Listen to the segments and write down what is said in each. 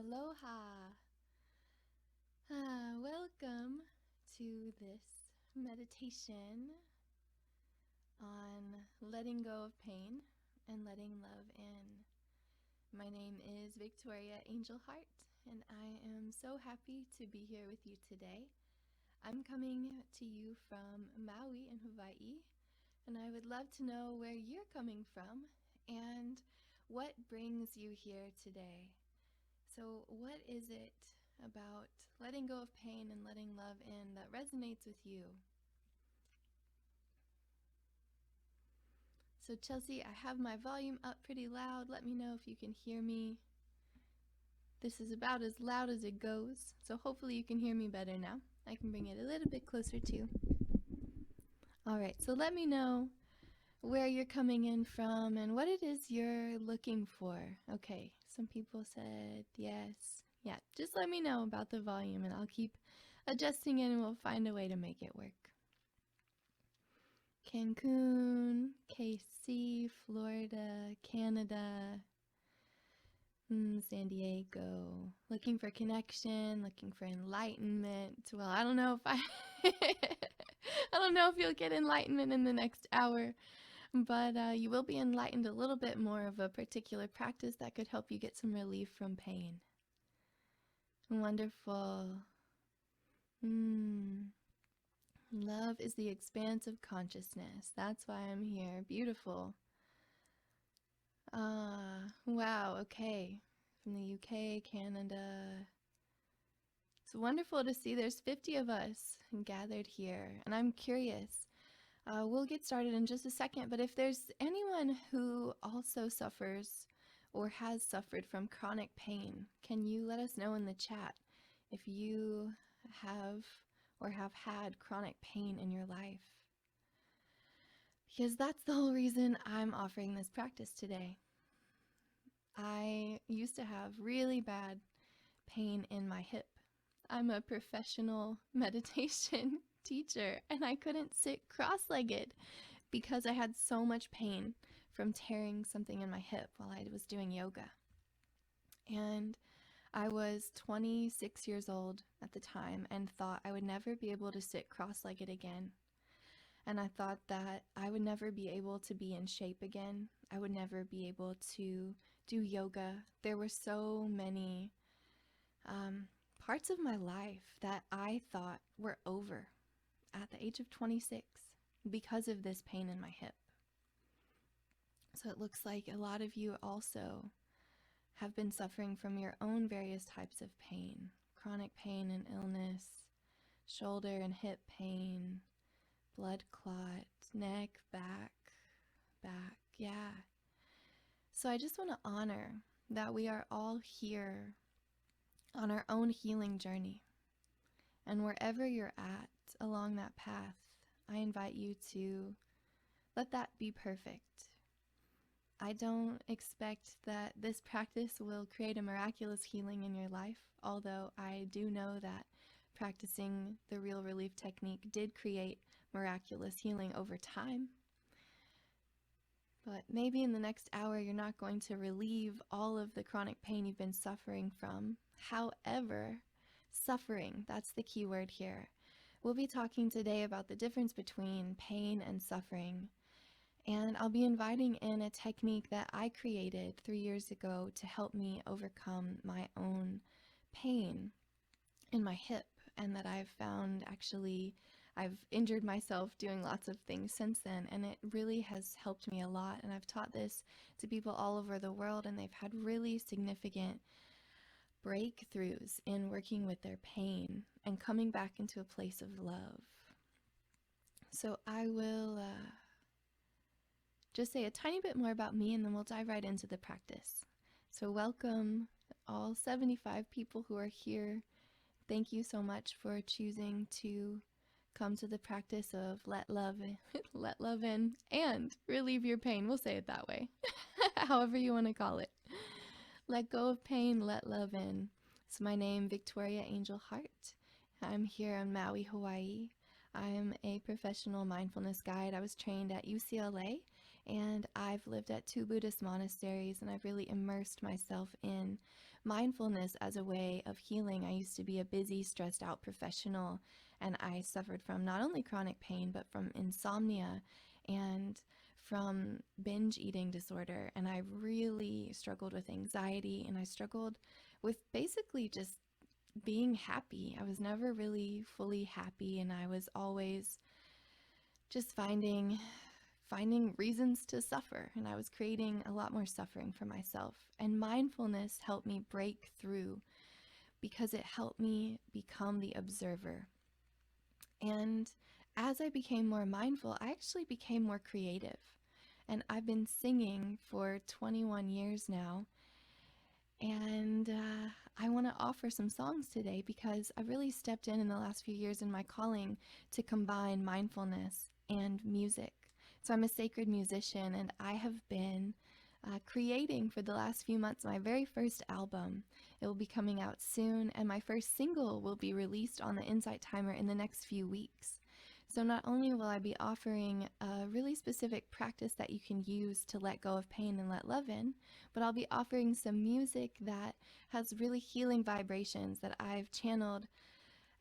Aloha. Welcome to this meditation on letting go of pain and letting love in. My name is Victoria Angelheart, and I am so happy to be here with you today. I'm coming to you from Maui in Hawaii, and I would love to know where you're coming from and what brings you here today. So, what is it about letting go of pain and letting love in that resonates with you? So, Chelsea, I have my volume up pretty loud. Let me know if you can hear me. This is about as loud as it goes, so hopefully you can hear me better now. I can bring it a little bit closer too. All right, so let me know where you're coming in from and what it is you're looking for. Okay, some people said yes. Yeah, just let me know about the volume and I'll keep adjusting it and we'll find a way to make it work. Cancun, KC, Florida, Canada, San Diego. Looking for connection, looking for enlightenment. Well, I don't know if I don't know if you'll get enlightenment in the next hour. But you will be enlightened a little bit more of a particular practice that could help you get some relief from pain. Wonderful. Love is the expanse of consciousness. That's why I'm here. Beautiful. Wow, okay. From the UK, Canada. It's wonderful to see there's 50 of us gathered here. And I'm curious. We'll get started in just a second, but if there's anyone who also suffers or has suffered from chronic pain, can you let us know in the chat if you have or have had chronic pain in your life? Because that's the whole reason I'm offering this practice today. I used to have really bad pain in my hip. I'm a professional meditation teacher and I couldn't sit cross-legged because I had so much pain from tearing something in my hip while I was doing yoga. And I was 26 years old at the time and thought I would never be able to sit cross-legged again. And I thought that I would never be able to be in shape again. I would never be able to do yoga. There were so many parts of my life that I thought were over at the age of 26 because of this pain in my hip. So it looks like a lot of you also have been suffering from your own various types of pain, chronic pain and illness, shoulder and hip pain, blood clot, neck, back, yeah. So I just want to honor that we are all here on our own healing journey. And wherever you're at along that path, I invite you to let that be perfect. I don't expect that this practice will create a miraculous healing in your life, although I do know that practicing the Real Relief technique did create miraculous healing over time. But maybe in the next hour you're not going to relieve all of the chronic pain you've been suffering from. However, suffering, that's the key word here. We'll be talking today about the difference between pain and suffering. And I'll be inviting in a technique that I created 3 years ago to help me overcome my own pain in my hip, and that I've found actually I've injured myself doing lots of things since then, and it really has helped me a lot. And I've taught this to people all over the world, and they've had really significant breakthroughs in working with their pain and coming back into a place of love. So I will just say a tiny bit more about me and then we'll dive right into the practice. So welcome all 75 people who are here. Thank you so much for choosing to come to the practice of let love in and relieve your pain. We'll say it that way. However you want to call it. Let go of pain, let love in. So my name, Victoria Angelheart. I'm here on Maui, Hawaii. I am a professional mindfulness guide. I was trained at UCLA And I've lived at 2 Buddhist monasteries, and I've really immersed myself in mindfulness as a way of healing. I used to be a busy, stressed out professional, and I suffered from not only chronic pain, but from insomnia and from binge eating disorder. And I really struggled with anxiety, and I struggled with basically just being happy. I was never really fully happy, and I was always just finding reasons to suffer, and I was creating a lot more suffering for myself. And mindfulness helped me break through because it helped me become the observer. And as I became more mindful, I actually became more creative. And I've been singing for 21 years now, and I want to offer some songs today because I really stepped in the last few years in my calling to combine mindfulness and music. So I'm a sacred musician, and I have been creating for the last few months my very first album. It will be coming out soon, and my first single will be released on the Insight Timer in the next few weeks. So not only will I be offering a really specific practice that you can use to let go of pain and let love in, but I'll be offering some music that has really healing vibrations that I've channeled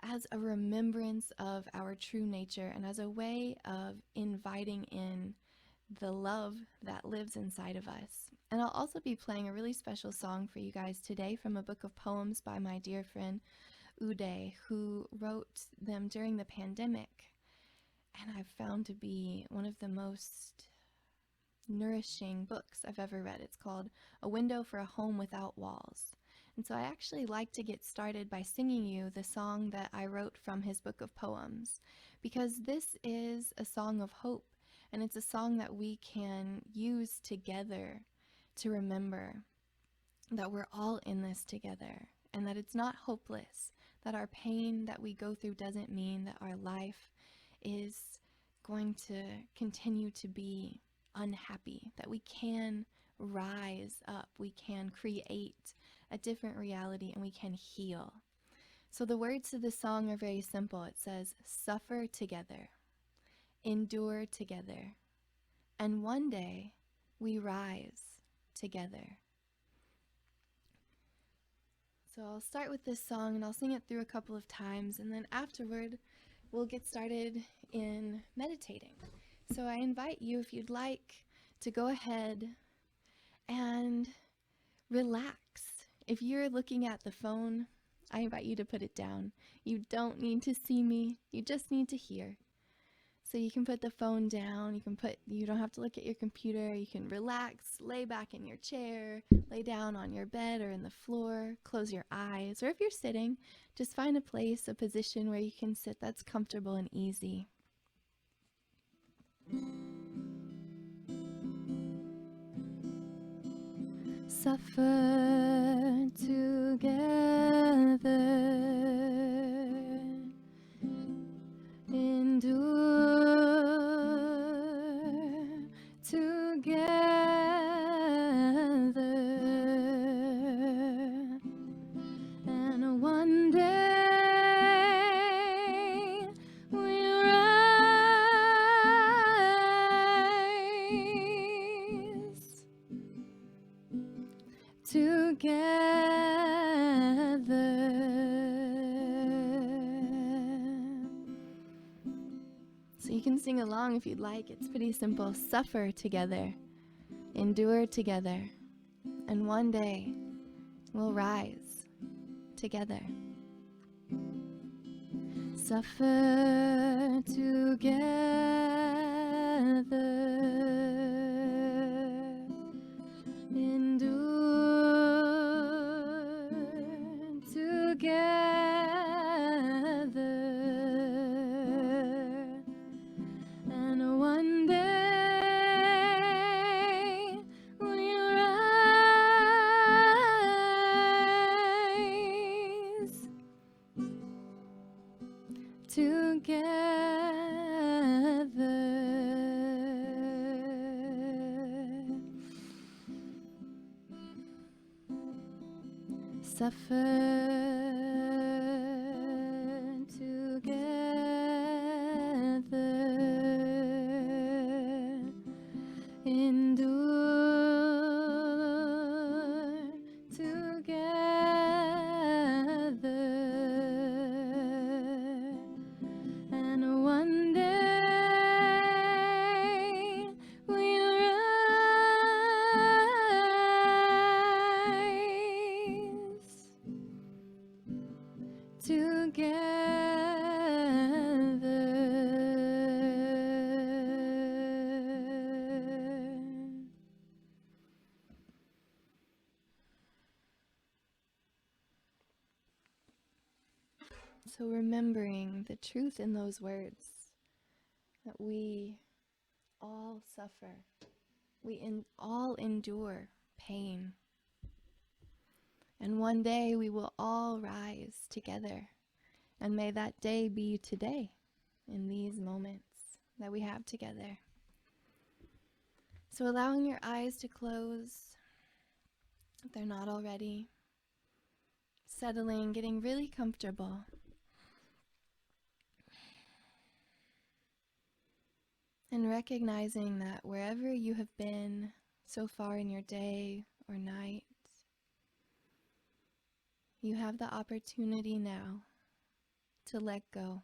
as a remembrance of our true nature and as a way of inviting in the love that lives inside of us. And I'll also be playing a really special song for you guys today from a book of poems by my dear friend Uday, who wrote them during the pandemic. And I've found to be one of the most nourishing books I've ever read. It's called A Window for a Home Without Walls. And so I actually like to get started by singing you the song that I wrote from his book of poems, because this is a song of hope, and it's a song that we can use together to remember that we're all in this together, and that it's not hopeless, that our pain that we go through doesn't mean that our life is going to continue to be unhappy, that we can rise up, we can create a different reality, and we can heal. So the words of the song are very simple. It says, suffer together, endure together, and one day we rise together. So I'll start with this song, and I'll sing it through a couple of times, and then afterward we'll get started in meditating. So I invite you, if you'd like, to go ahead and relax. If you're looking at the phone, I invite you to put it down. You don't need to see me, you just need to hear. So you can put the phone down, you don't have to look at your computer, you can relax, lay back in your chair, lay down on your bed or in the floor, close your eyes, or if you're sitting, just find a place, a position where you can sit that's comfortable and easy. Suffer together, endure together, and one day we'll rise together. So you can sing along if you'd like. It's pretty simple. Suffer together, endure together, and one day we'll rise together. Suffer together, endure together, and one day we'll rise together. Suffer together, So remembering the truth in those words, that we all suffer, all endure pain, and one day we will all rise together. And may that day be today, in these moments that we have together. So allowing your eyes to close, if they're not already, settling, getting really comfortable. And recognizing that wherever you have been so far in your day or night, you have the opportunity now to let go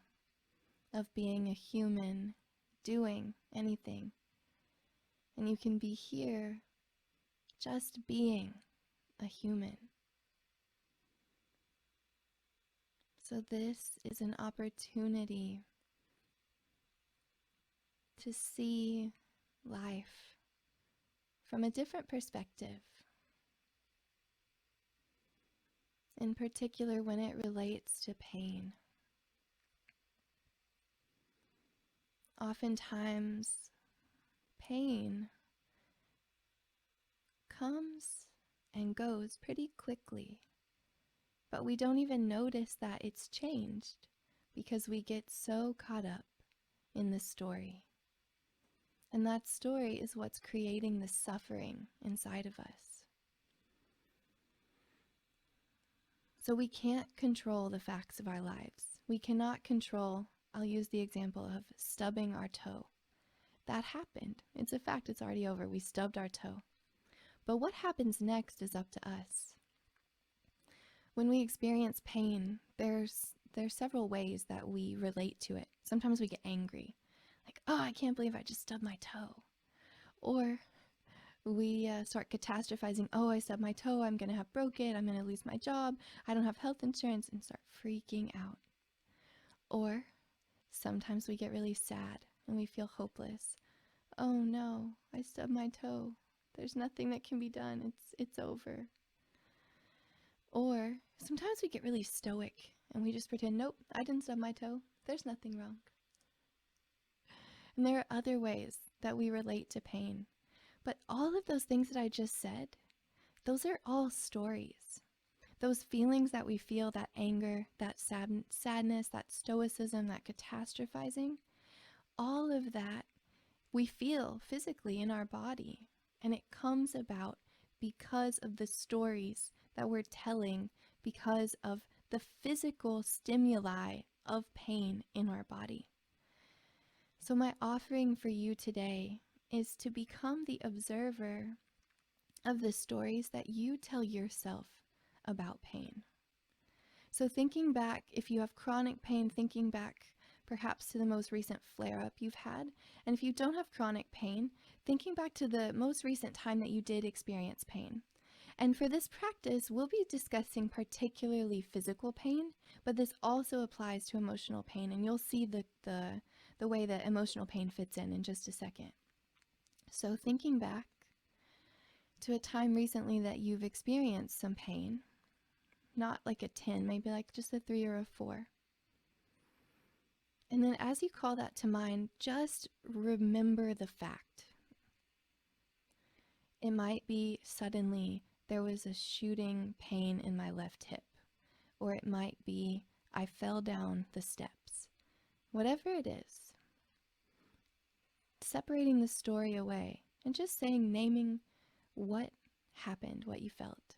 of being a human doing anything. And you can be here just being a human. So this is an opportunity to see life from a different perspective, in particular when it relates to pain. Oftentimes, pain comes and goes pretty quickly, but we don't even notice that it's changed because we get so caught up in the story. And that story is what's creating the suffering inside of us. So we can't control the facts of our lives. We cannot control, I'll use the example of stubbing our toe. That happened. It's a fact, it's already over. We stubbed our toe. But what happens next is up to us. When we experience pain, there's several ways that we relate to it. Sometimes we get angry. Like, oh, I can't believe I just stubbed my toe. Or we start catastrophizing. Oh, I stubbed my toe. I'm going to have broke it. I'm going to lose my job. I don't have health insurance, and start freaking out. Or sometimes we get really sad and we feel hopeless. Oh no, I stubbed my toe. There's nothing that can be done. It's over. Or sometimes we get really stoic and we just pretend, nope, I didn't stub my toe. There's nothing wrong. And there are other ways that we relate to pain. But all of those things that I just said, those are all stories. Those feelings that we feel, that anger, that sadness, that stoicism, that catastrophizing, all of that we feel physically in our body. And it comes about because of the stories that we're telling, because of the physical stimuli of pain in our body. So my offering for you today is to become the observer of the stories that you tell yourself about pain. So thinking back, if you have chronic pain, thinking back perhaps to the most recent flare-up you've had, and if you don't have chronic pain, thinking back to the most recent time that you did experience pain. And for this practice, we'll be discussing particularly physical pain, but this also applies to emotional pain, and you'll see the way that emotional pain fits in just a second. So thinking back to a time recently that you've experienced some pain, not like a 10, maybe like just a 3 or a 4. And then as you call that to mind, just remember the fact. It might be suddenly there was a shooting pain in my left hip, or it might be I fell down the steps. Whatever it is, separating the story away and just naming what happened, what you felt.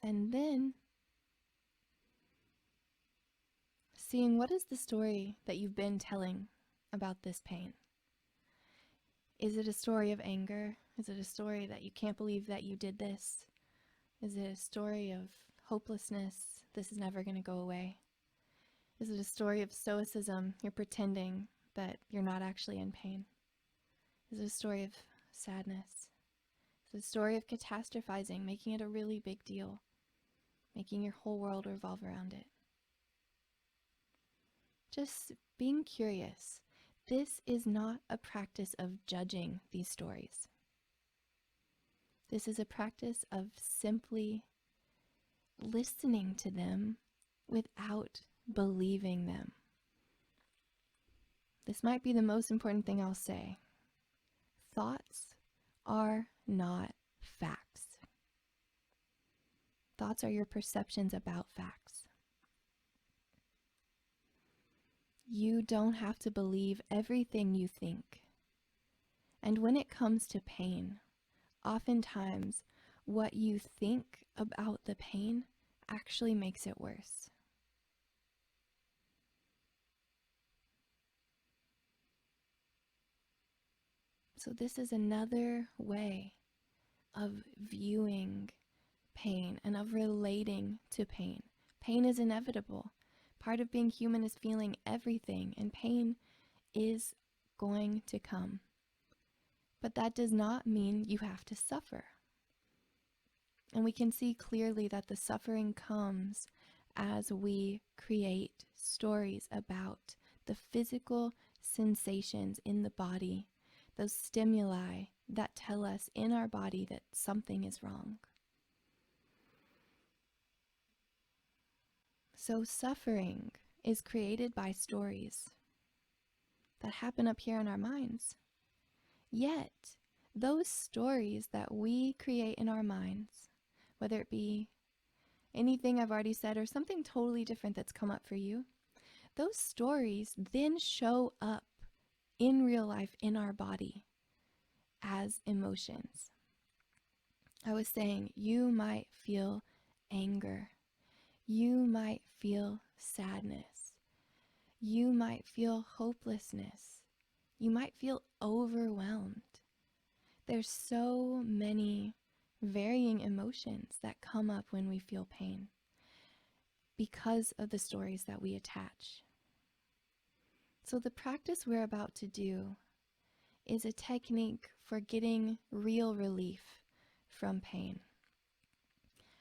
And then seeing what is the story that you've been telling about this pain. Is it a story of anger? Is it a story that you can't believe that you did this? Is it a story of hopelessness? This is never going to go away. Is it a story of stoicism? You're pretending that you're not actually in pain. Is it a story of sadness? Is it a story of catastrophizing, making it a really big deal, making your whole world revolve around it? Just being curious. This is not a practice of judging these stories. This is a practice of simply listening to them without believing them. This might be the most important thing I'll say. Thoughts are not facts. Thoughts are your perceptions about facts. You don't have to believe everything you think. And when it comes to pain, oftentimes what you think about the pain actually makes it worse. So this is another way of viewing pain and of relating to pain. Pain is inevitable. Part of being human is feeling everything, and pain is going to come. But that does not mean you have to suffer. And we can see clearly that the suffering comes as we create stories about the physical sensations in the body, those stimuli that tell us in our body that something is wrong. So suffering is created by stories that happen up here in our minds. Yet, those stories that we create in our minds, whether it be anything I've already said or something totally different that's come up for you, those stories then show up in real life in our body as emotions. I was saying you might feel anger. You might feel sadness. You might feel hopelessness. You might feel overwhelmed. There's so many varying emotions that come up when we feel pain because of the stories that we attach. So the practice we're about to do is a technique for getting real relief from pain.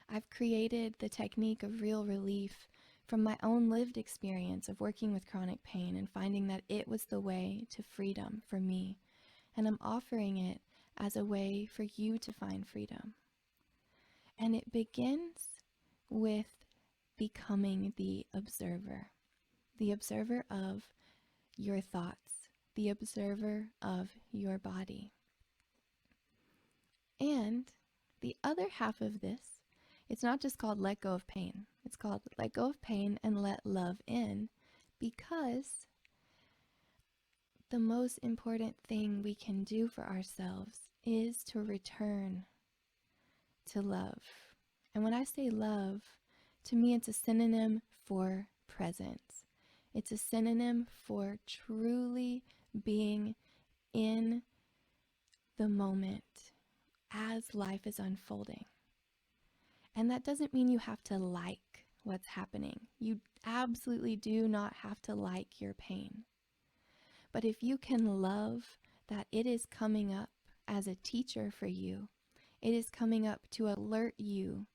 I've created the technique of real relief from my own lived experience of working with chronic pain and finding that it was the way to freedom for me. And I'm offering it as a way for you to find freedom. And it begins with becoming the observer of your thoughts, the observer of your body. And the other half of this, it's not just called let go of pain. It's called let go of pain and let love in, because the most important thing we can do for ourselves is to return to love. And when I say love, to me it's a synonym for presence. It's a synonym for truly being in the moment as life is unfolding. And that doesn't mean you have to like what's happening. You absolutely do not have to like your pain. But if you can love that it is coming up as a teacher for you, it is coming up to alert you,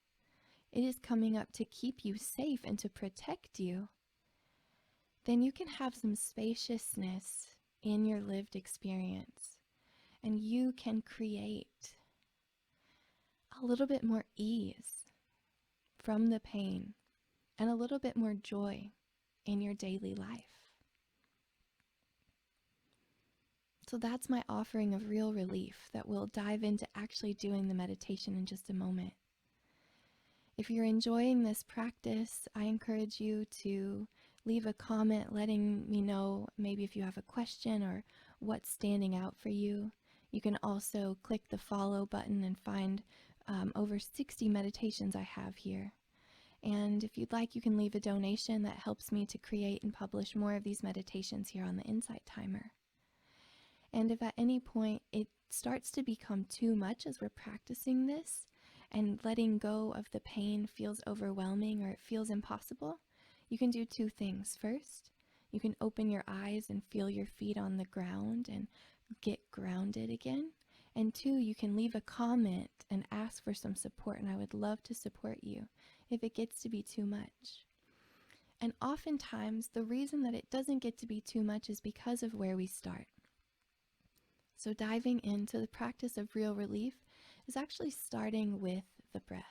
it is coming up to keep you safe and to protect you, then you can have some spaciousness in your lived experience, and you can create a little bit more ease from the pain and a little bit more joy in your daily life. So that's my offering of real relief that we'll dive into actually doing the meditation in just a moment. If you're enjoying this practice, I encourage you to leave a comment letting me know maybe if you have a question or what's standing out for you. You can also click the follow button and find over 60 meditations I have here. And if you'd like, you can leave a donation that helps me to create and publish more of these meditations here on the Insight Timer. And if at any point it starts to become too much as we're practicing this and letting go of the pain feels overwhelming or it feels impossible, you can do two things. First, you can open your eyes and feel your feet on the ground and get grounded again. And two, you can leave a comment and ask for some support, and I would love to support you if it gets to be too much. And oftentimes, the reason that it doesn't get to be too much is because of where we start. So diving into the practice of real relief is actually starting with the breath.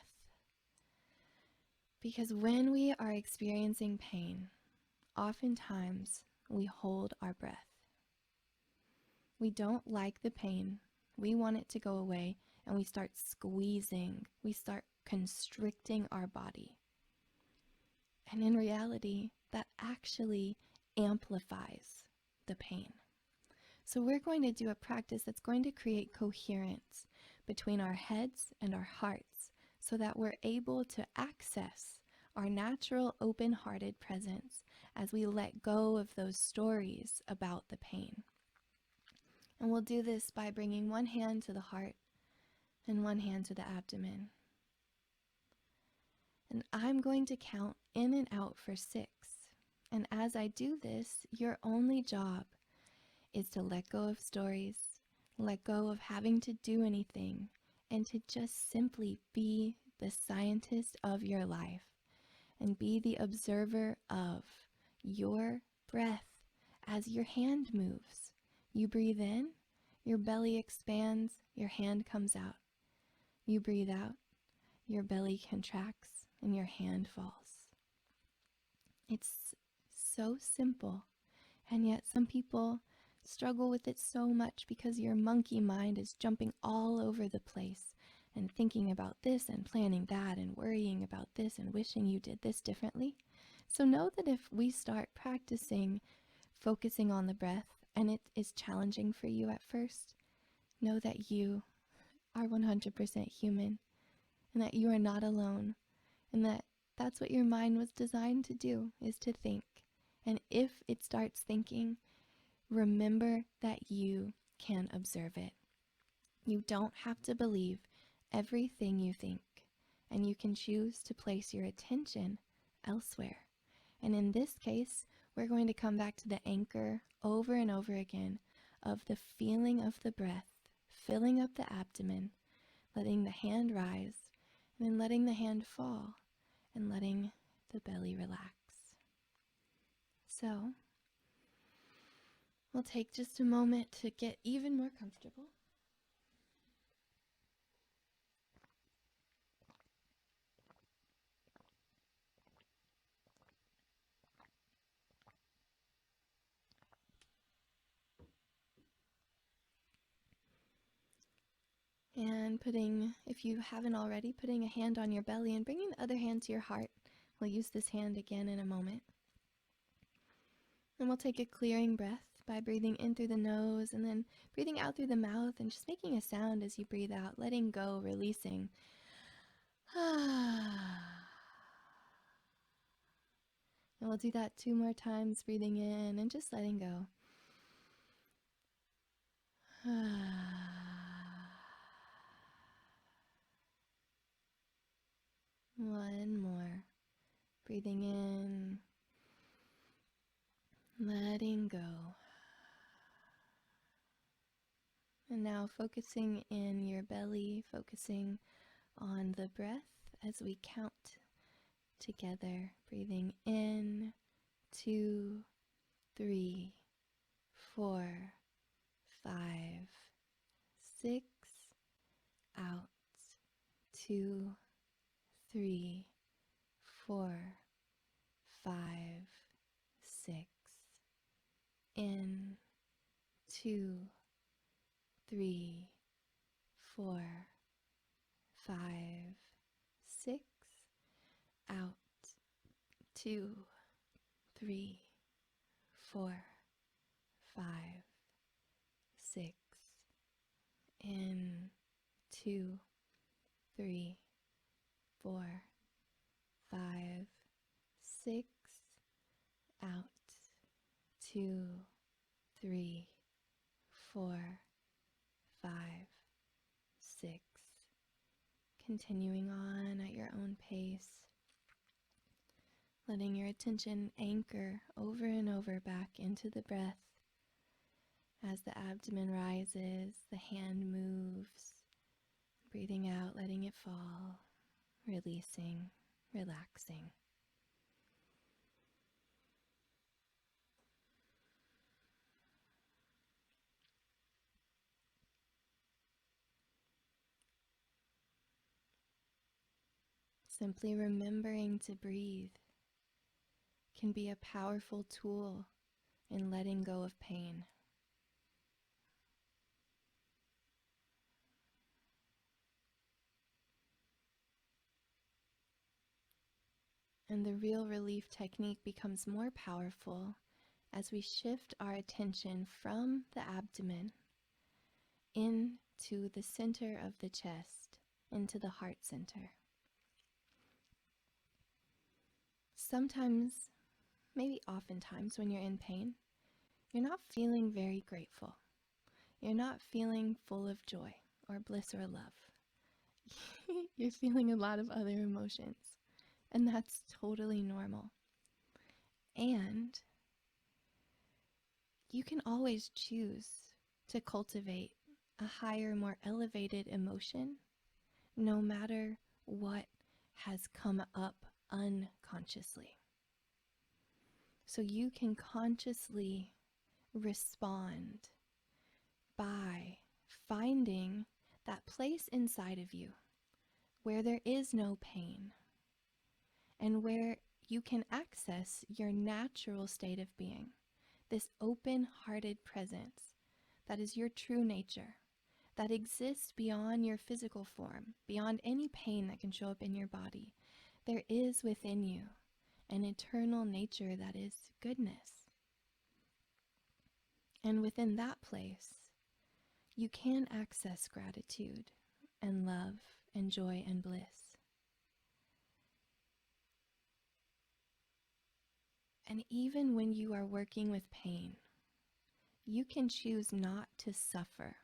Because when we are experiencing pain, oftentimes we hold our breath. We don't like the pain. We want it to go away, and we start squeezing. We start constricting our body. And in reality, that actually amplifies the pain. So we're going to do a practice that's going to create coherence between our heads and our hearts so that we're able to access our natural open-hearted presence as we let go of those stories about the pain. And we'll do this by bringing one hand to the heart and one hand to the abdomen. And I'm going to count in and out for 6. And as I do this, your only job is to let go of stories, let go of having to do anything, and to just simply be the scientist of your life and be the observer of your breath as your hand moves. You breathe in, your belly expands, your hand comes out. You breathe out, your belly contracts, and your hand falls. It's so simple, and yet some people struggle with it so much because your monkey mind is jumping all over the place and thinking about this and planning that and worrying about this and wishing you did this differently. So know that if we start practicing focusing on the breath and it is challenging for you at first, know that you are 100% human and that you are not alone, and that that's what your mind was designed to do, is to think. And if it starts thinking, remember that you can observe it. You don't have to believe everything you think, and you can choose to place your attention elsewhere. And in this case, we're going to come back to the anchor over and over again of the feeling of the breath, filling up the abdomen, letting the hand rise, and then letting the hand fall, and letting the belly relax. So, we'll take just a moment to get even more comfortable. And putting, if you haven't already, putting a hand on your belly and bringing the other hand to your heart. We'll use this hand again in a moment. And we'll take a clearing breath by breathing in through the nose and then breathing out through the mouth and just making a sound as you breathe out, letting go, releasing. And we'll do that 2 more times, breathing in and just letting go. One more. Breathing in, letting go. And now focusing in your belly, focusing on the breath as we count together. Breathing in, 2, 3, 4, 5, 6, out, 2, 3, 4, 5, 6, in, 2, 3, 4, 5, 6, out, 2, 3, 4, 5, 6, in, 2, 3, 4, 5, 6, out, 2, 3, 4, 5, 6. Continuing on at your own pace, letting your attention anchor over and over back into the breath. As the abdomen rises, the hand moves, breathing out, letting it fall, releasing, relaxing. Simply remembering to breathe can be a powerful tool in letting go of pain. And the real relief technique becomes more powerful as we shift our attention from the abdomen into the center of the chest, into the heart center. Sometimes, maybe oftentimes, when you're in pain, you're not feeling very grateful. You're not feeling full of joy or bliss or love. You're feeling a lot of other emotions, and that's totally normal. And you can always choose to cultivate a higher, more elevated emotion, no matter what has come up unconsciously. So you can consciously respond by finding that place inside of you where there is no pain and where you can access your natural state of being, this open-hearted presence that is your true nature, that exists beyond your physical form, beyond any pain that can show up in your body. There is within you an eternal nature that is goodness. And within that place, you can access gratitude and love and joy and bliss. And even when you are working with pain, you can choose not to suffer.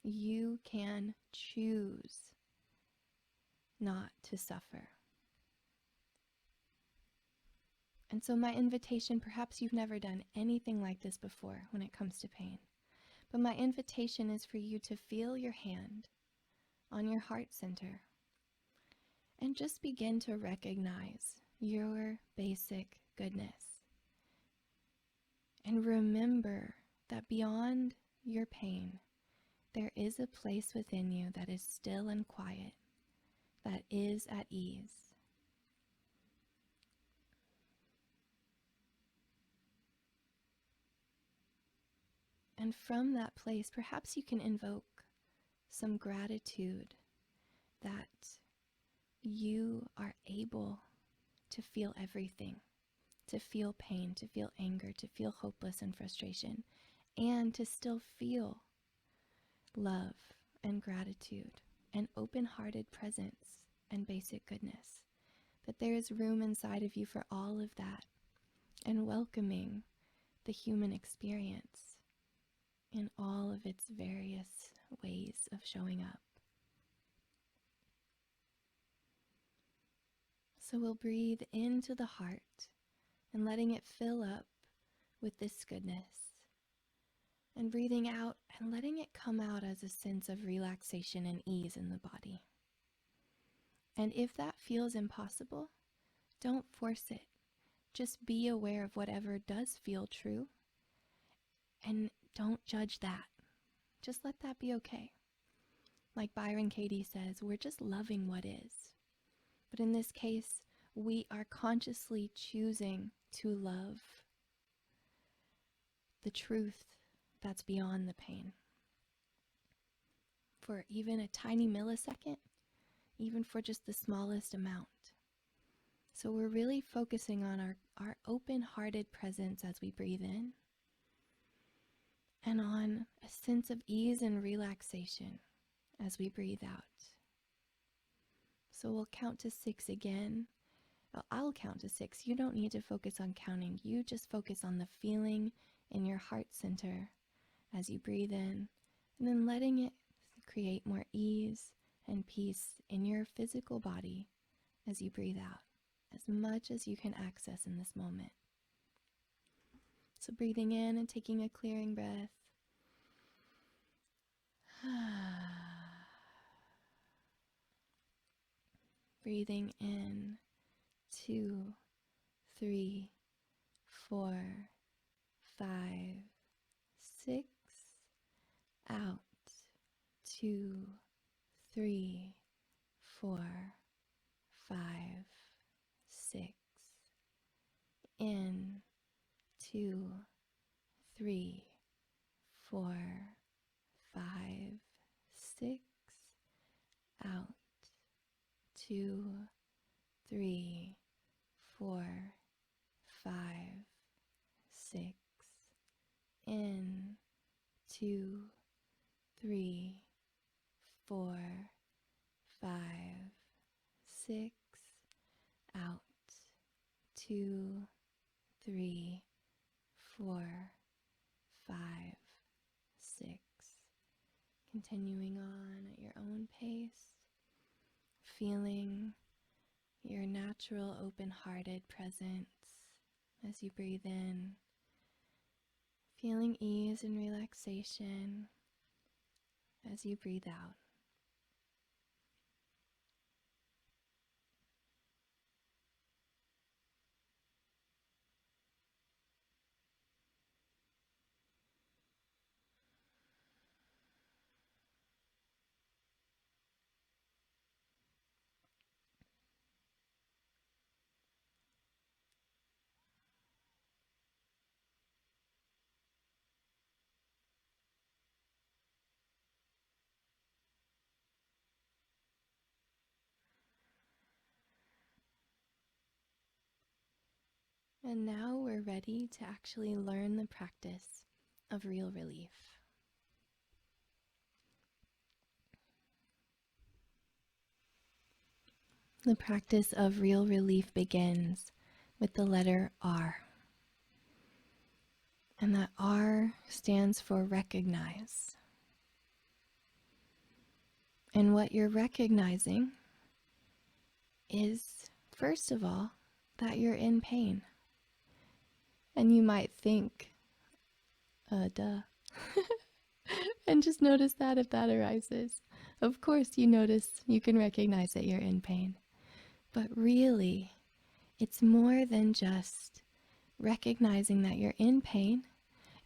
You can choose not to suffer. And so my invitation, perhaps you've never done anything like this before when it comes to pain, but my invitation is for you to feel your hand on your heart center and just begin to recognize your basic goodness. And remember that beyond your pain, there is a place within you that is still and quiet, that is at ease. And from that place, perhaps you can invoke some gratitude that you are able to feel everything, to feel pain, to feel anger, to feel hopeless and frustration, and to still feel love and gratitude and open-hearted presence and basic goodness. That there is room inside of you for all of that, and welcoming the human experience in all of its various ways of showing up. So we'll breathe into the heart and letting it fill up with this goodness, and breathing out and letting it come out as a sense of relaxation and ease in the body. And if that feels impossible, don't force it. Just be aware of whatever does feel true, and don't judge that. Just let that be okay. Like Byron Katie says, we're just loving what is. But in this case, we are consciously choosing to love the truth that's beyond the pain. For even a tiny millisecond, even for just the smallest amount. So we're really focusing on our open-hearted presence as we breathe in, and on a sense of ease and relaxation as we breathe out. So we'll count to 6 again. I'll count to 6. You don't need to focus on counting. You just focus on the feeling in your heart center as you breathe in, and then letting it create more ease and peace in your physical body as you breathe out, as much as you can access in this moment. So breathing in and taking a clearing breath. Breathing in, 2, 3, 4, 5, 6. Out, 2, 3, 4, 2, 3, 4, 5, 6, out. 2, 3, 4, 5, 6, in. 2, 3, 4, 5, 6, out. 2, 3, 4, 5, 6. Continuing on at your own pace, feeling your natural open-hearted presence as you breathe in, feeling ease and relaxation as you breathe out. And now we're ready to actually learn the practice of real relief. The practice of real relief begins with the letter R. And that R stands for recognize. And what you're recognizing is, first of all, that you're in pain. And you might think, duh. And just notice that if that arises. Of course you can recognize that you're in pain. But really, it's more than just recognizing that you're in pain.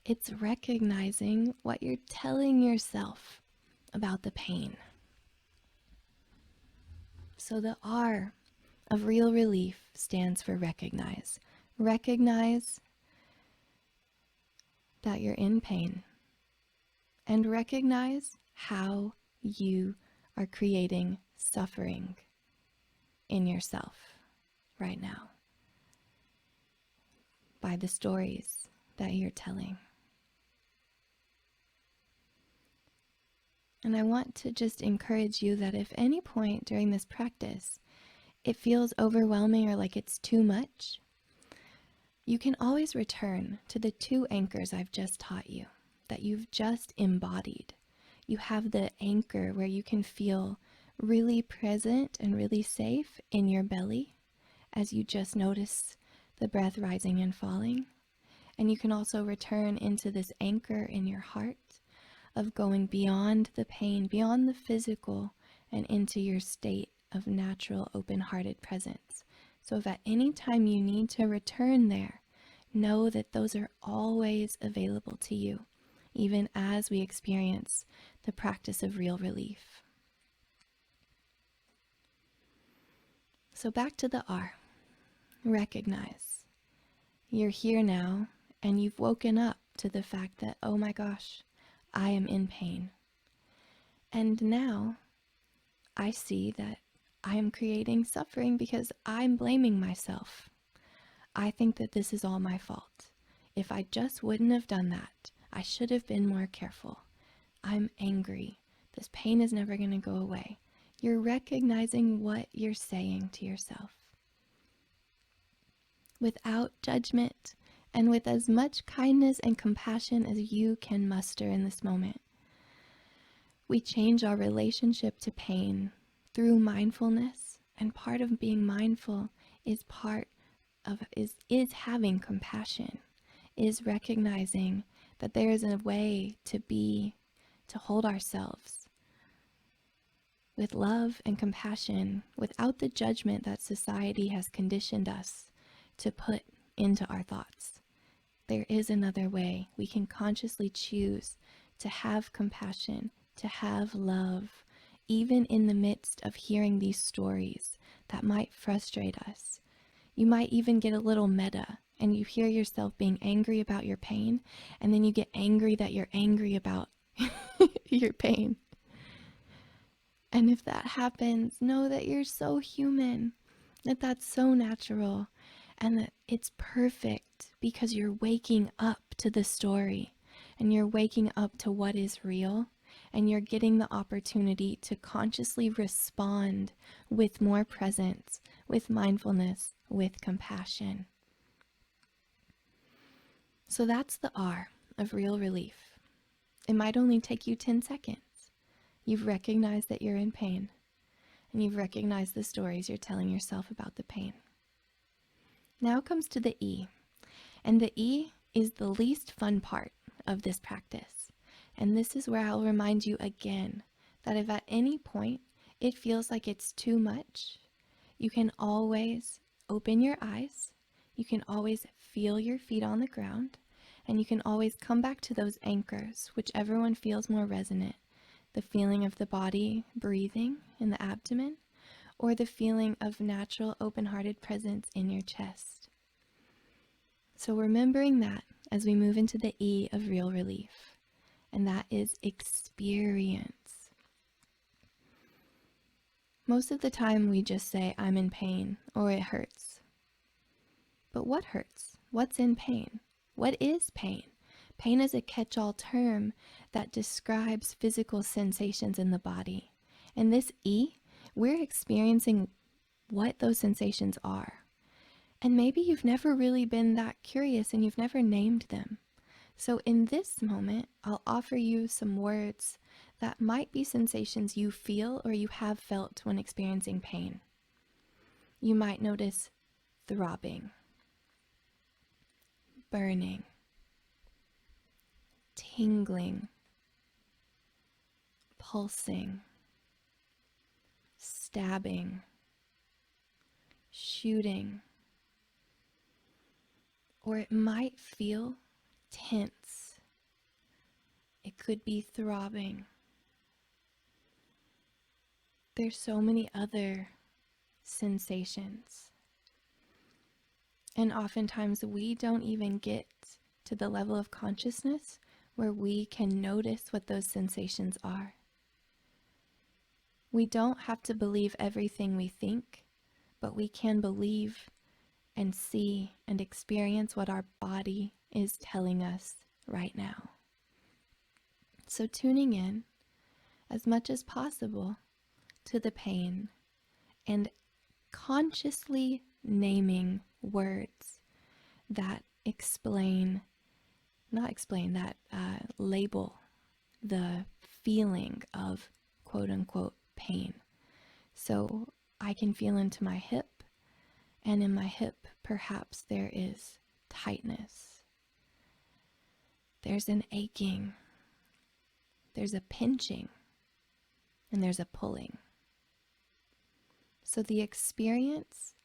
It's recognizing what you're telling yourself about the pain. So the R of real relief stands for recognize. Recognize that you're in pain. And recognize how you are creating suffering in yourself right now by the stories that you're telling. And I want to just encourage you that if any point during this practice it feels overwhelming or like it's too much, you can always return to the 2 anchors I've just taught you, that you've just embodied. You have the anchor where you can feel really present and really safe in your belly as you just notice the breath rising and falling. And you can also return into this anchor in your heart of going beyond the pain, beyond the physical, and into your state of natural open-hearted presence. So if at any time you need to return there, know that those are always available to you, even as we experience the practice of real relief. So back to the R. Recognize. You're here now, and you've woken up to the fact that, oh my gosh, I am in pain. And now I see that I am creating suffering because I'm blaming myself. I think that this is all my fault. If I just wouldn't have done that, I should have been more careful. I'm angry. This pain is never going to go away. You're recognizing what you're saying to yourself. Without judgment and with as much kindness and compassion as you can muster in this moment. We change our relationship to pain through mindfulness, and part of being mindful is having compassion, is recognizing that there is a way to hold ourselves with love and compassion without the judgment that society has conditioned us to put into our thoughts. There is another way. We can consciously choose to have compassion, to have love, even in the midst of hearing these stories that might frustrate us. You might even get a little meta and you hear yourself being angry about your pain, and then you get angry that you're angry about your pain. And if that happens, know that you're so human, that that's so natural, and that it's perfect because you're waking up to the story and you're waking up to what is real, and you're getting the opportunity to consciously respond with more presence, with mindfulness, with compassion. So that's the R of real relief. It might only take you 10 seconds. You've recognized that you're in pain, and you've recognized the stories you're telling yourself about the pain. Now comes to the E, and the E is the least fun part of this practice. And this is where I'll remind you again that if at any point it feels like it's too much, you can always open your eyes, you can always feel your feet on the ground, and you can always come back to those anchors, whichever one feels more resonant. The feeling of the body breathing in the abdomen, or the feeling of natural open-hearted presence in your chest. So remembering that as we move into the E of real relief, and that is experience. Most of the time we just say, I'm in pain, or it hurts. But what hurts? What's in pain? What is pain? Pain is a catch-all term that describes physical sensations in the body. In this E, we're experiencing what those sensations are. And maybe you've never really been that curious and you've never named them. So in this moment, I'll offer you some words that might be sensations you feel or you have felt when experiencing pain. You might notice throbbing, burning, tingling, pulsing, stabbing, shooting, or it might feel tense. It could be throbbing. There's so many other sensations. And oftentimes we don't even get to the level of consciousness where we can notice what those sensations are. We don't have to believe everything we think, but we can believe and see and experience what our body is telling us right now. So tuning in as much as possible to the pain and consciously naming words that label the feeling of quote unquote pain. So I can feel into my hip, and in my hip perhaps there is tightness. There's an aching. There's a pinching. And there's a pulling. So the experience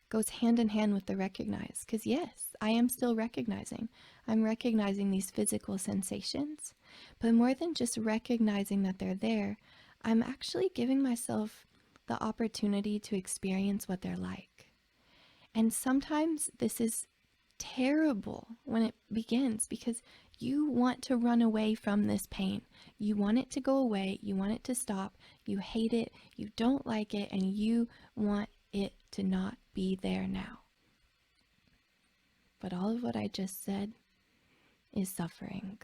goes hand in hand with the recognize, because yes, I am still recognizing. I'm recognizing these physical sensations, but more than just recognizing that they're there, I'm actually giving myself the opportunity to experience what they're like. And sometimes this is terrible when it begins because you want to run away from this pain. You want it to go away. You want it to stop. You hate it. You don't like it. And you want it to not be there now. But all of what I just said is suffering.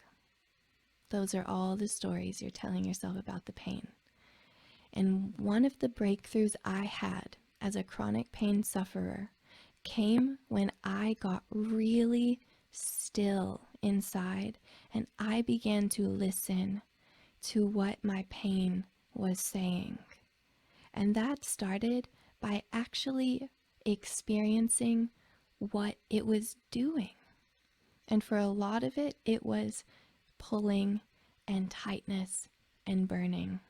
Those are all the stories you're telling yourself about the pain. And one of the breakthroughs I had as a chronic pain sufferer came when I got really still inside and I began to listen to what my pain was saying. And that started by actually experiencing what it was doing. And for a lot of it, it was pulling and tightness and burning.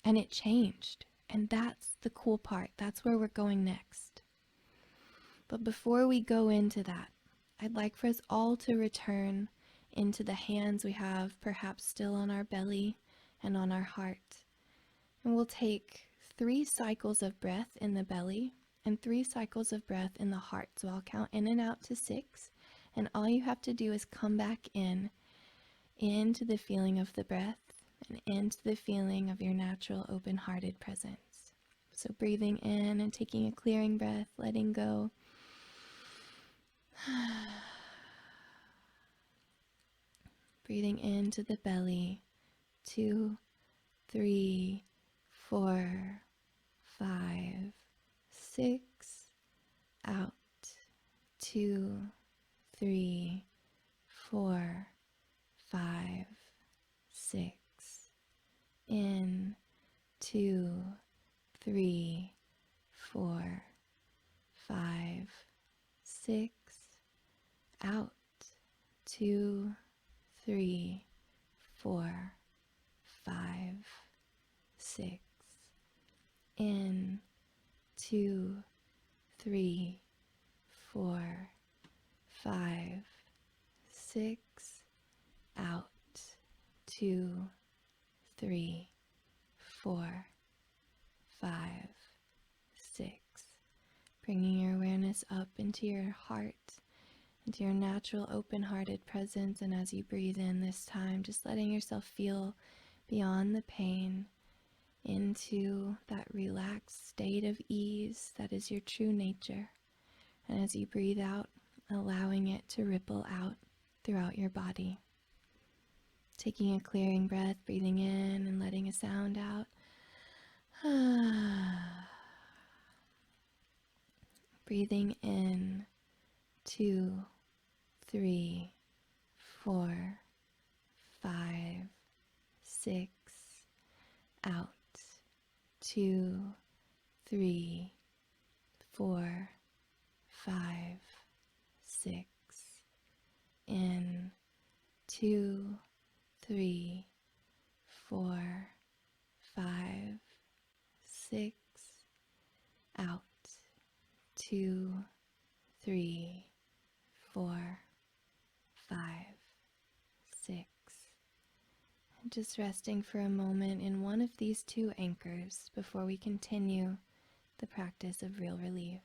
And it changed. And that's the cool part. That's where we're going next. But before we go into that, I'd like for us all to return into the hands we have perhaps still on our belly and on our heart. And we'll take 3 cycles of breath in the belly and 3 cycles of breath in the heart. So I'll count in and out to 6, and all you have to do is come back into the feeling of the breath and into the feeling of your natural open-hearted presence. So breathing in and taking a clearing breath, letting go. Breathing into the belly. 2, 3, 4, 5, 6. Out. 2, 3, 4, 5, 6. In. 2, 3, 4, 5, 6. Out. 2, 3, 4, 5, 6. In. 2, 3, 4, 5, 6. Out. 2, 3, 4, 5, 6. Bringing your awareness up into your heart, into your natural open-hearted presence. And as you breathe in this time, just letting yourself feel beyond the pain into that relaxed state of ease that is your true nature. And as you breathe out, allowing it to ripple out throughout your body. Taking a clearing breath, breathing in and letting a sound out. Breathing in. 2, 3, 4, 5, 6. Out. 2, 3, 4, 5, 6. In. 2, 3, 4, 5, 6. Out. 2, 3, 4, 5, 6. And just resting for a moment in one of these 2 anchors before we continue the practice of real relief.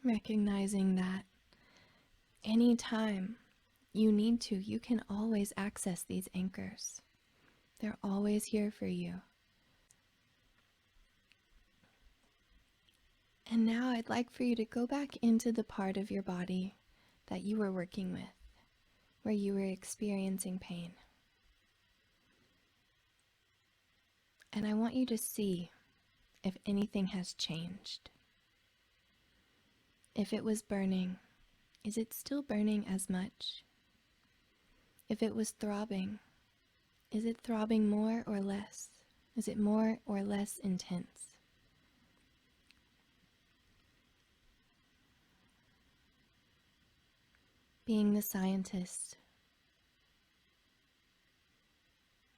Recognizing that anytime you need to, you can always access these anchors. They're always here for you. And now I'd like for you to go back into the part of your body that you were working with, where you were experiencing pain. And I want you to see if anything has changed. If it was burning, is it still burning as much? If it was throbbing, is it throbbing more or less? Is it more or less intense? Being the scientist,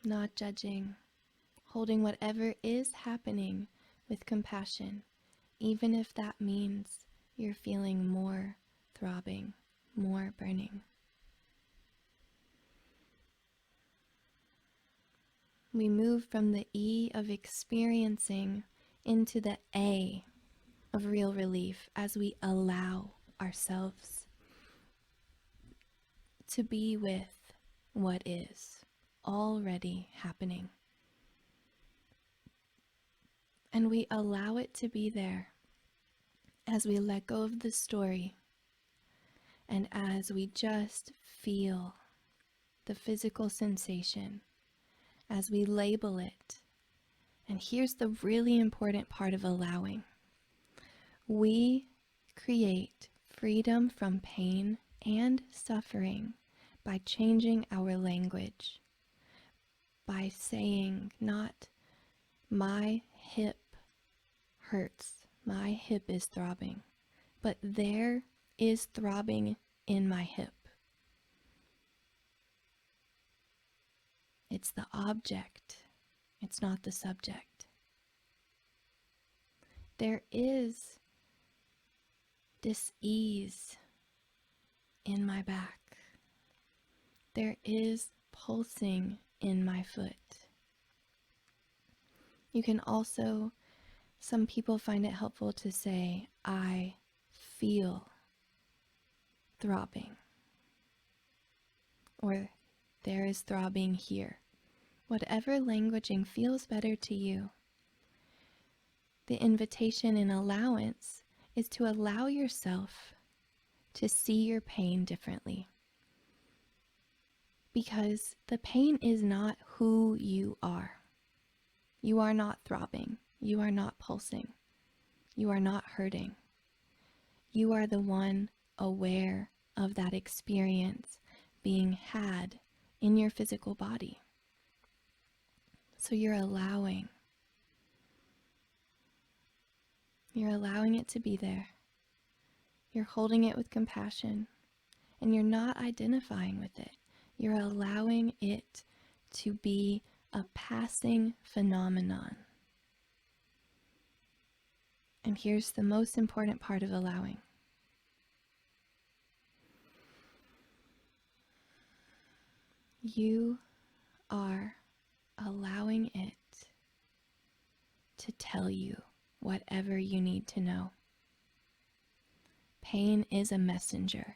not judging, holding whatever is happening with compassion, even if that means you're feeling more throbbing, more burning. We move from the E of experiencing into the A of real relief as we allow ourselves to be with what is already happening. And we allow it to be there as we let go of the story and as we just feel the physical sensation, as we label it. And here's the really important part of allowing. We create freedom from pain and suffering by changing our language, by saying not my hip hurts, my hip is throbbing, but there is throbbing in my hip. It's the object, it's not the subject. There is dis-ease in my back. There is pulsing in my foot. You can also, some people find it helpful to say, I feel throbbing, or there is throbbing here. Whatever languaging feels better to you. The invitation in allowance is to allow yourself to see your pain differently. Because the pain is not who you are. You are not throbbing. You are not pulsing. You are not hurting. You are the one aware of that experience being had in your physical body. So you're allowing it to be there. You're holding it with compassion, and you're not identifying with it. You're allowing it to be a passing phenomenon. And here's the most important part of allowing. You are allowing it to tell you whatever you need to know. Pain is a messenger.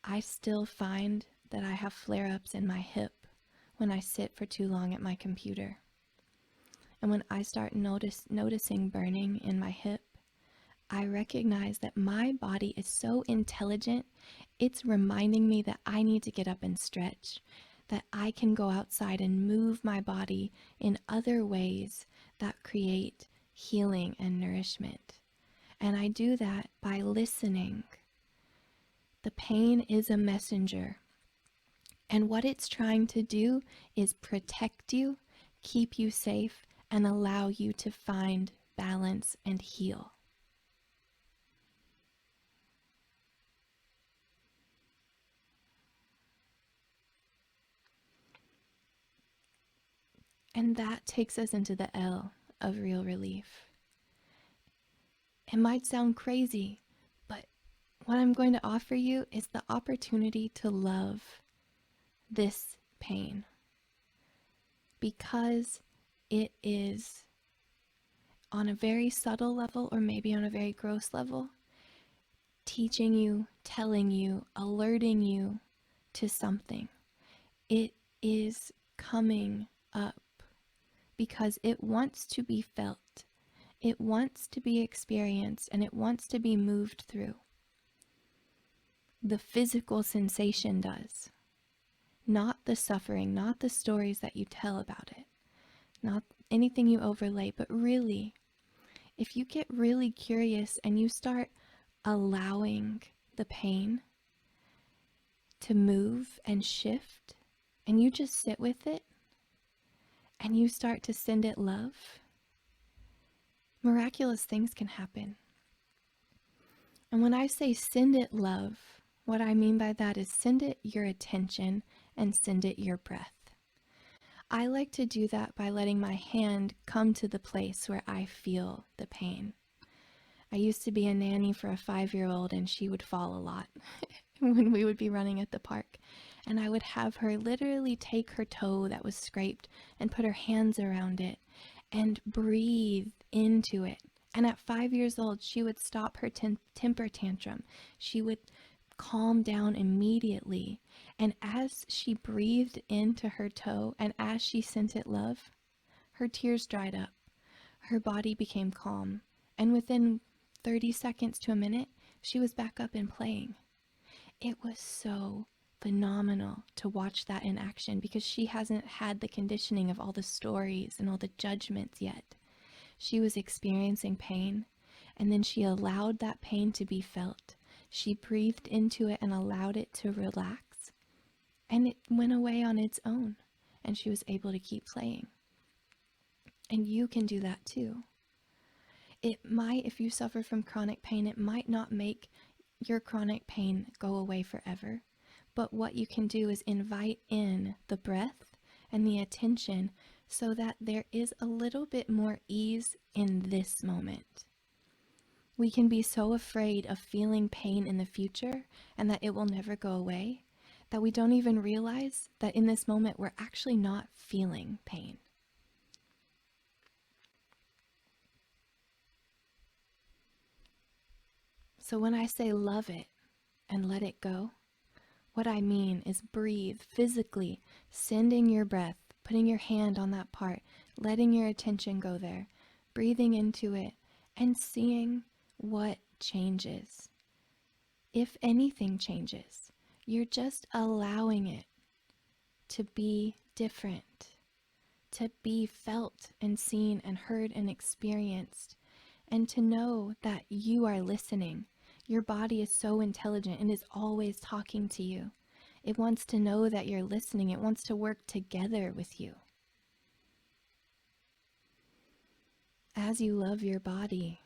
I still find that I have flare-ups in my hip when I sit for too long at my computer. And when I start noticing burning in my hip, I recognize that my body is so intelligent, it's reminding me that I need to get up and stretch, that I can go outside and move my body in other ways that create healing and nourishment. And I do that by listening. The pain is a messenger. And what it's trying to do is protect you, keep you safe, and allow you to find balance and heal. And that takes us into the L of real relief. It might sound crazy, but what I'm going to offer you is the opportunity to love this pain, because it is on a very subtle level, or maybe on a very gross level, teaching you, telling you, alerting you to something. It is coming up because it wants to be felt. It wants to be experienced, and it wants to be moved through. The physical sensation does. Not the suffering, not the stories that you tell about it, not anything you overlay, but really, if you get really curious and you start allowing the pain to move and shift, and you just sit with it, and you start to send it love, miraculous things can happen. And when I say send it love, what I mean by that is send it your attention and send it your breath. I like to do that by letting my hand come to the place where I feel the pain. I used to be a nanny for a 5-year-old, and she would fall a lot when we would be running at the park. And I would have her literally take her toe that was scraped and put her hands around it and breathe into it. And at 5 years old, she would stop her temper tantrum. She would calm down immediately. And as she breathed into her toe and as she sent it love, her tears dried up. Her body became calm. And within 30 seconds to a minute, she was back up and playing. It was so phenomenal to watch that in action, because she hasn't had the conditioning of all the stories and all the judgments yet. She was experiencing pain, and then she allowed that pain to be felt. She breathed into it and allowed it to relax, and it went away on its own, and she was able to keep playing. And you can do that too. It might, if you suffer from chronic pain, it might not make your chronic pain go away forever. But what you can do is invite in the breath and the attention so that there is a little bit more ease in this moment. We can be so afraid of feeling pain in the future and that it will never go away that we don't even realize that in this moment we're actually not feeling pain. So when I say love it and let it go, what I mean is breathe physically, sending your breath, putting your hand on that part, letting your attention go there, breathing into it, and seeing what changes. If anything changes, you're just allowing it to be different, to be felt and seen and heard and experienced, and to know that you are listening. Your body is so intelligent and is always talking to you. It wants to know that you're listening. It wants to work together with you. As you love your body,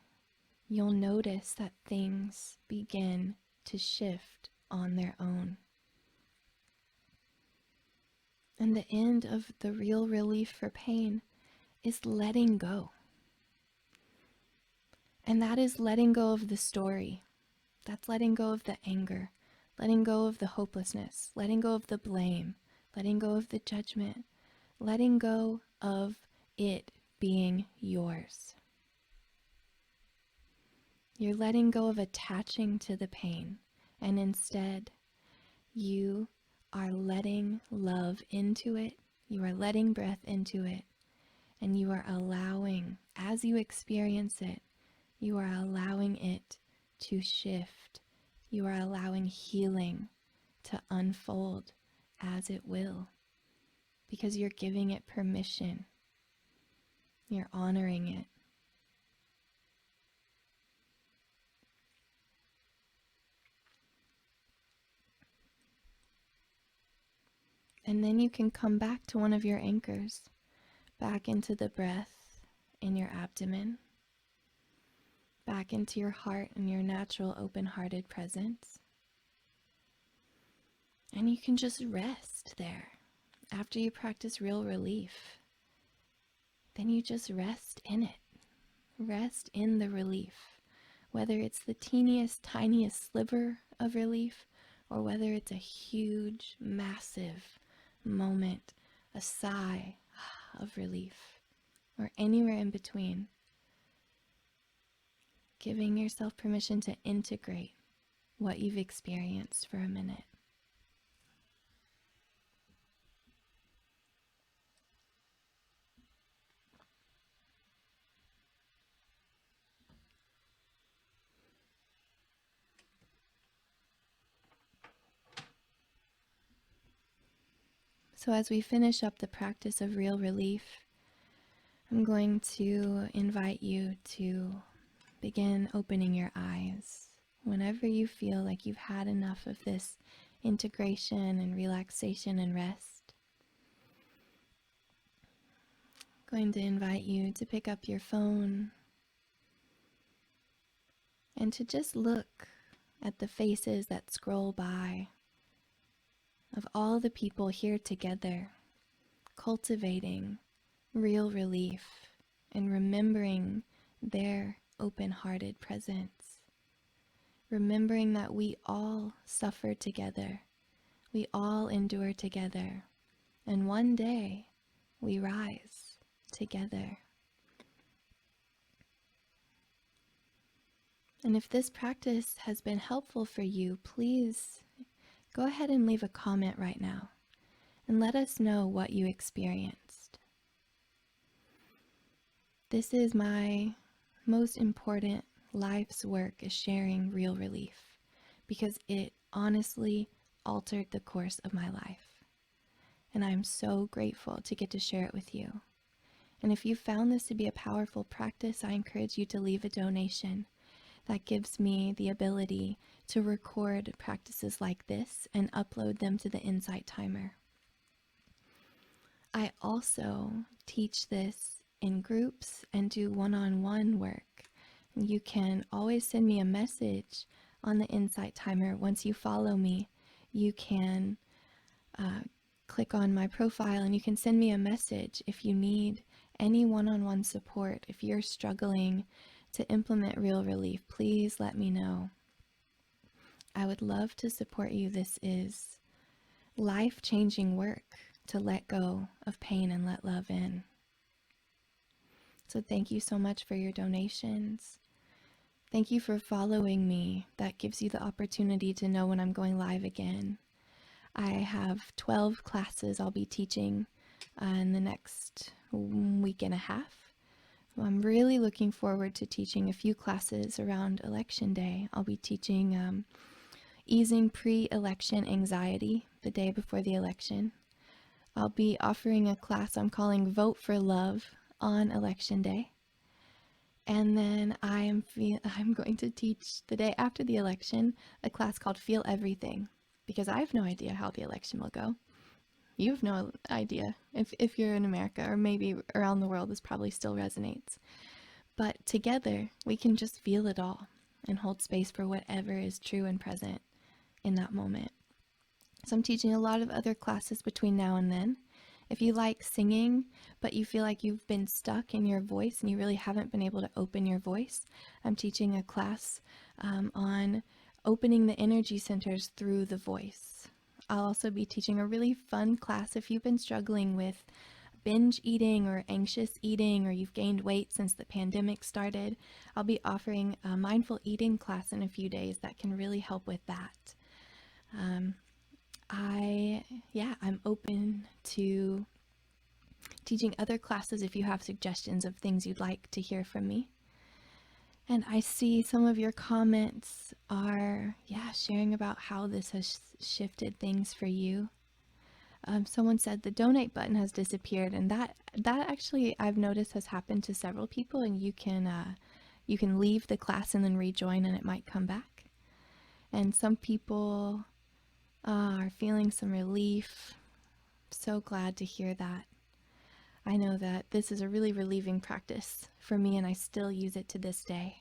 you'll notice that things begin to shift on their own. And the end of the real relief for pain is letting go. And that is letting go of the story. That's letting go of the anger, letting go of the hopelessness, letting go of the blame, letting go of the judgment, letting go of it being yours. You're letting go of attaching to the pain, and instead, you are letting love into it, you are letting breath into it, and you are allowing, as you experience it, you are allowing it to shift. You are allowing healing to unfold as it will, because you're giving it permission. You're honoring it. And then you can come back to one of your anchors, back into the breath in your abdomen, back into your heart and your natural open-hearted presence. And you can just rest there. After you practice real relief, then you just rest in it. Rest in the relief. Whether it's the teeniest, tiniest sliver of relief, or whether it's a huge, massive moment, a sigh of relief, or anywhere in between. Giving yourself permission to integrate what you've experienced for a minute. So as we finish up the practice of real relief, I'm going to invite you to begin opening your eyes whenever you feel like you've had enough of this integration and relaxation and rest. I'm going to invite you to pick up your phone and to just look at the faces that scroll by of all the people here together, cultivating real relief and remembering their open-hearted presence. Remembering that we all suffer together, we all endure together, and one day we rise together. And if this practice has been helpful for you, please go ahead and leave a comment right now and let us know what you experienced. This is my most important life's work, is sharing real relief, because it honestly altered the course of my life. And I'm so grateful to get to share it with you. And if you found this to be a powerful practice, I encourage you to leave a donation. That gives me the ability to record practices like this and upload them to the Insight Timer. I also teach this in groups and do one-on-one work. You can always send me a message on the Insight Timer. Once you follow me, you can click on my profile and you can send me a message if you need any one-on-one support. If you're struggling to implement Real Relief, please let me know. I would love to support you. This is life-changing work to let go of pain and let love in. So thank you so much for your donations. Thank you for following me. That gives you the opportunity to know when I'm going live again. I have 12 classes I'll be teaching in the next week and a half. I'm really looking forward to teaching a few classes around Election Day. I'll be teaching easing pre-election anxiety the day before the election. I'll be offering a class I'm calling Vote for Love on Election Day. And then I'm going to teach the day after the election a class called Feel Everything, because I have no idea how the election will go. You have no idea. If you're in America, or maybe around the world, this probably still resonates. But together, we can just feel it all and hold space for whatever is true and present in that moment. So I'm teaching a lot of other classes between now and then. If you like singing, but you feel like you've been stuck in your voice and you really haven't been able to open your voice, I'm teaching a class on opening the energy centers through the voice. I'll also be teaching a really fun class if you've been struggling with binge eating or anxious eating, or you've gained weight since the pandemic started. I'll be offering a mindful eating class in a few days that can really help with that. I'm open to teaching other classes if you have suggestions of things you'd like to hear from me. And I see some of your comments are, sharing about how this has shifted things for you. Someone said the donate button has disappeared, and that actually I've noticed has happened to several people, and you can leave the class and then rejoin and it might come back. And some people are feeling some relief. So glad to hear that. I know that this is a really relieving practice for me, and I still use it to this day.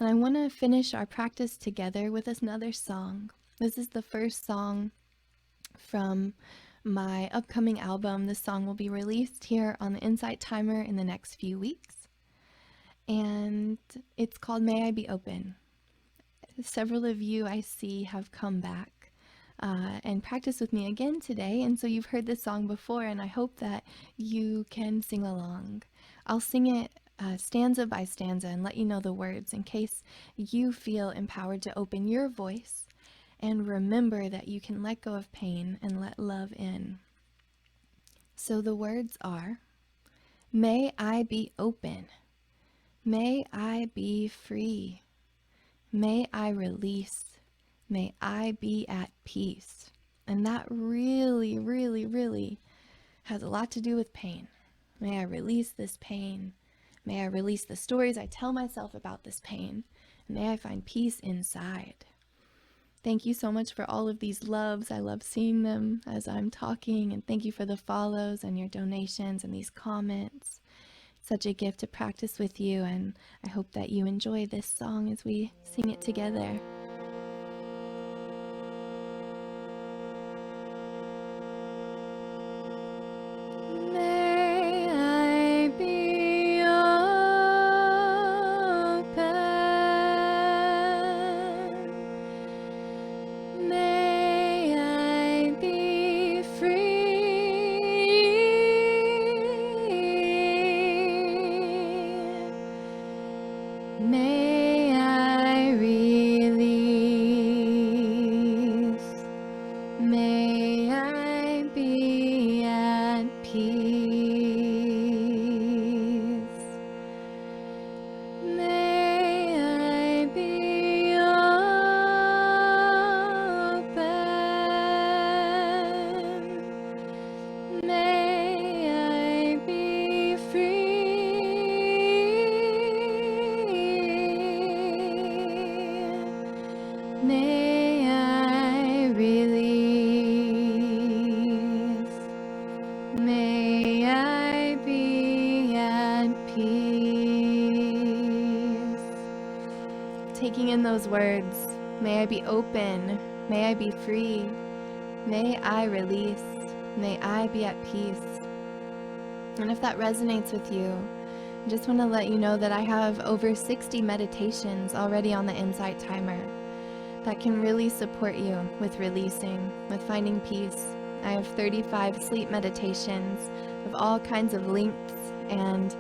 And I want to finish our practice together with another song. This is the first song from my upcoming album. This song will be released here on the Insight Timer in the next few weeks. And it's called May I Be Open. Several of you I see have come back and practice with me again today, and so you've heard this song before, and I hope that you can sing along. I'll sing it stanza by stanza and let you know the words in case you feel empowered to open your voice and remember that you can let go of pain and let love in. So the words are, may I be open, may I be free, may I release, may I be at peace. And that really, really, really has a lot to do with pain. May I release this pain. May I release the stories I tell myself about this pain. And may I find peace inside. Thank you so much for all of these loves. I love seeing them as I'm talking. And thank you for the follows and your donations and these comments. Such a gift to practice with you. And I hope that you enjoy this song as we sing it together. May I release, may I be at peace, may I be open, may I be free, may I release, may I be at peace. Taking in those words, may I be open, may I be free, may I release, May I be at peace. And if that resonates with you, I just want to let you know that I have over 60 meditations already on the Insight Timer that can really support you with releasing, with finding peace. I have 35 sleep meditations of all kinds of lengths and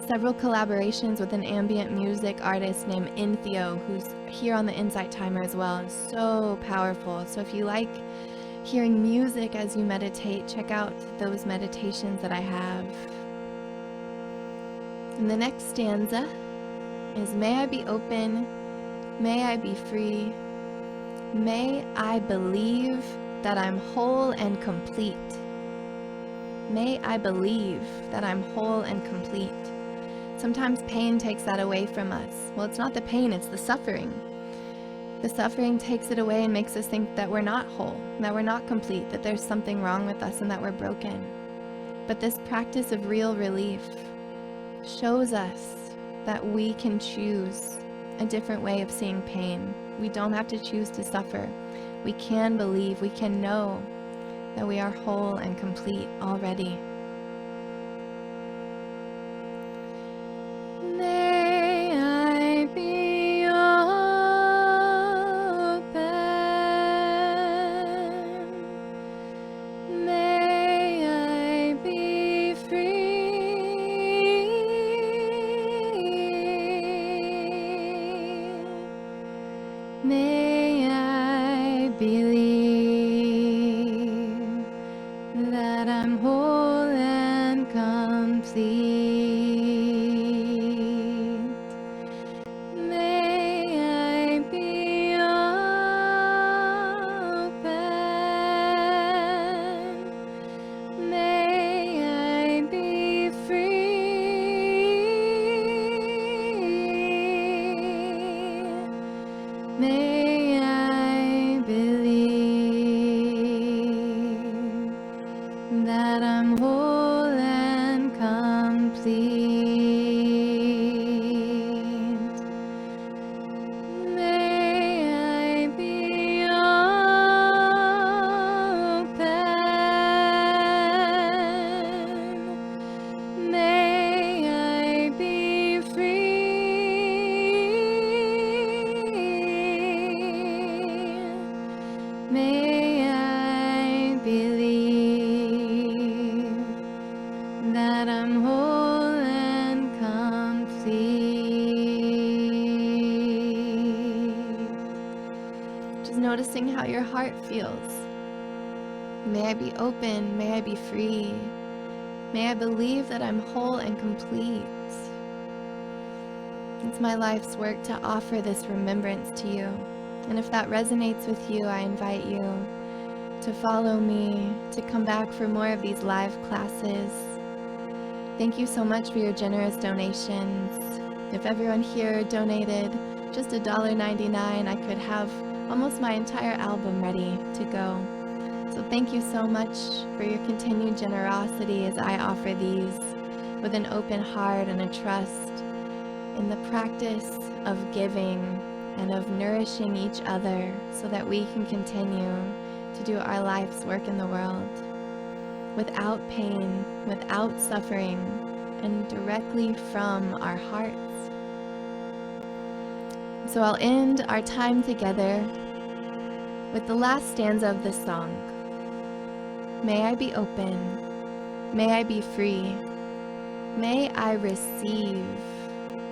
several collaborations with an ambient music artist named Inthio, who's here on the Insight Timer as well, and so powerful. So if you like hearing music as you meditate, check out those meditations that I have. And the next stanza is, may I be open, may I be free, may I believe that I'm whole and complete. May I believe that I'm whole and complete. Sometimes pain takes that away from us. Well, it's not the pain, it's the suffering. The suffering takes it away and makes us think that we're not whole, that we're not complete, that there's something wrong with us and that we're broken. But this practice of real relief shows us that we can choose a different way of seeing pain. We don't have to choose to suffer. We can believe, we can know that we are whole and complete already. May I be open. May I be free. May I believe that I'm whole and complete. May I be open. May I be free. May I believe that I'm whole and complete. May I be open. May I be free. May I believe that I'm whole and complete. Just noticing how your heart feels. May I be open, may I be free. May I believe that I'm whole and complete. It's my life's work to offer this remembrance to you. And if that resonates with you, I invite you to follow me, to come back for more of these live classes. Thank you so much for your generous donations. If everyone here donated just $1.99, I could have almost my entire album ready to go. So thank you so much for your continued generosity as I offer these with an open heart and a trust in the practice of giving and of nourishing each other so that we can continue to do our life's work in the world without pain, without suffering, and directly from our hearts. So I'll end our time together with the last stanza of this song. May I be open, may I be free, may I receive,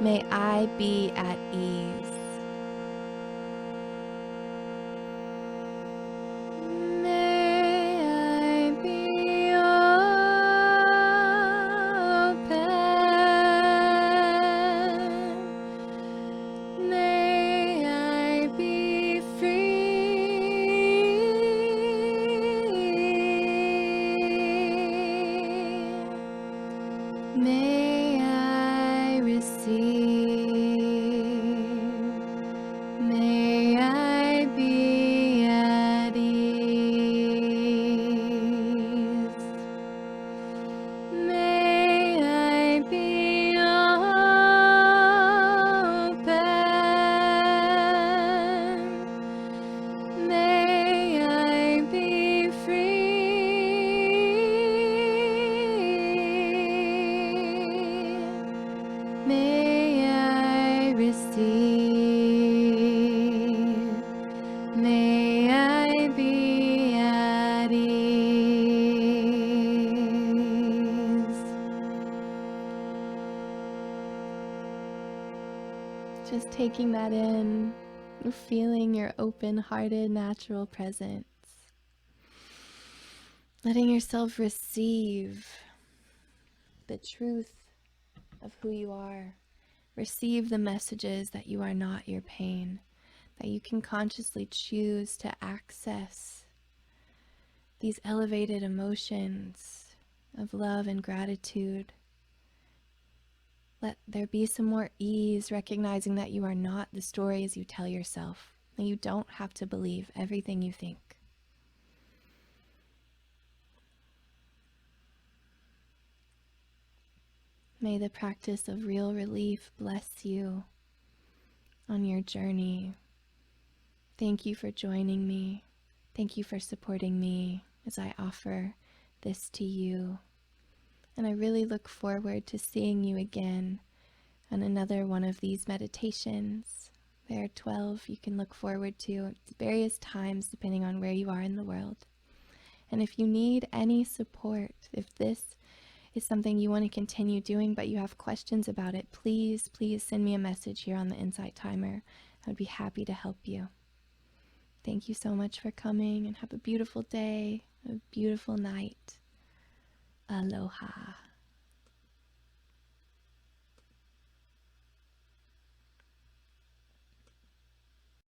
may I be at ease. May I be open, may I be free, may I receive, Just taking that in, feeling your open-hearted, natural presence. Letting yourself receive the truth of who you are. Receive the messages that you are not your pain, that you can consciously choose to access these elevated emotions of love and gratitude. Let there be some more ease, recognizing that you are not the stories you tell yourself, that you don't have to believe everything you think. May the practice of real relief bless you on your journey. Thank you for joining me. Thank you for supporting me as I offer this to you. And I really look forward to seeing you again on another one of these meditations. There are 12 you can look forward to at various times depending on where you are in the world. And if you need any support, if this is something you want to continue doing but you have questions about it, please send me a message here on the Insight Timer. I would be happy to help you. Thank you so much for coming, and have a beautiful day, a beautiful night. Aloha.